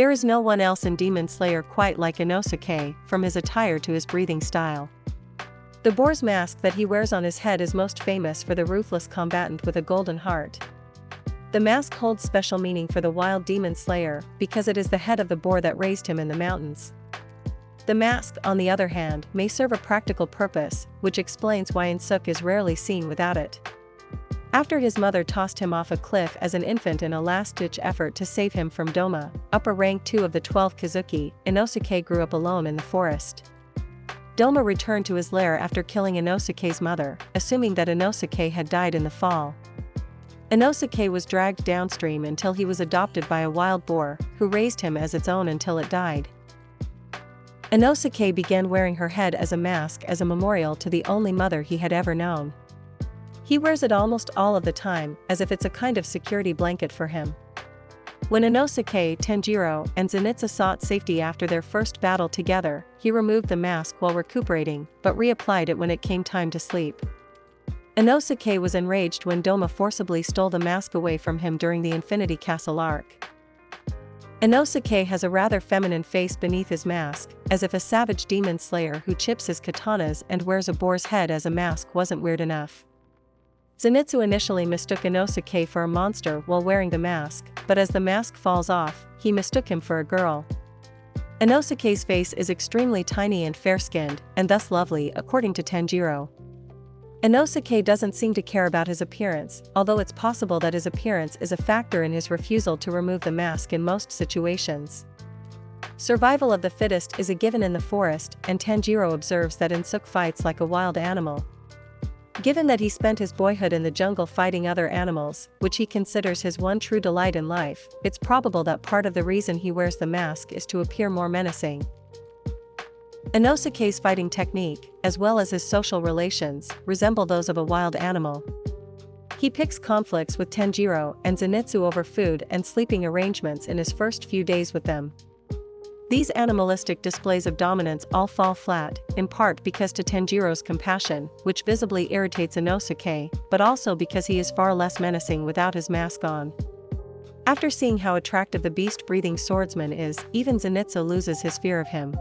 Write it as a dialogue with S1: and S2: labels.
S1: There is no one else in Demonslayer quite like Inosuke, from his attire to his breathing style. The boar's mask that he wears on his head is most famous for the ruthless combatant with a golden heart. The mask holds special meaning for the wild Demonslayer because it is the head of the boar that raised him in the mountains. The mask, on the other hand, may serve a practical purpose, which explains why Inosuke is rarely seen without it. After his mother tossed him off a cliff as an infant in a last-ditch effort to save him from Doma, upper rank 2 of the 12 Kizuki, Inosuke grew up alone in the forest. Doma returned to his lair after killing Inosuke's mother, assuming that Inosuke had died in the fall. Inosuke was dragged downstream until he was adopted by a wild boar, who raised him as its own until it died. Inosuke began wearing her head as a mask as a memorial to the only mother he had ever known. He wears it almost all of the time, as if it's a kind of security blanket for him. When Inosuke, Tanjiro, and Zenitsu sought safety after their first battle together, he removed the mask while recuperating, but reapplied it when it came time to sleep. Inosuke was enraged when Doma forcibly stole the mask away from him during the Infinity Castle arc. Inosuke has a rather feminine face beneath his mask, as if a savage demon slayer who chips his katanas and wears a boar's head as a mask wasn't weird enough. Zenitsu initially mistook Inosuke for a monster while wearing the mask, but as the mask falls off, he mistook him for a girl. Inosuke's face is extremely tiny and fair-skinned, and thus lovely according to Tanjiro. Inosuke doesn't seem to care about his appearance, although it's possible that his appearance is a factor in his refusal to remove the mask in most situations. Survival of the fittest is a given in the forest, and Tanjiro observes that Inosuke fights like a wild animal. Given that he spent his boyhood in the jungle fighting other animals, which he considers his one true delight in life, it's probable that part of the reason he wears the mask is to appear more menacing. Inosuke's fighting technique, as well as his social relations, resemble those of a wild animal. He picks conflicts with Tanjiro and Zenitsu over food and sleeping arrangements in his first few days with them. These animalistic displays of dominance all fall flat, in part because to Tanjiro's compassion, which visibly irritates Inosuke, but also because he is far less menacing without his mask on. After seeing how attractive the beast-breathing swordsman is, even Zenitsu loses his fear of him.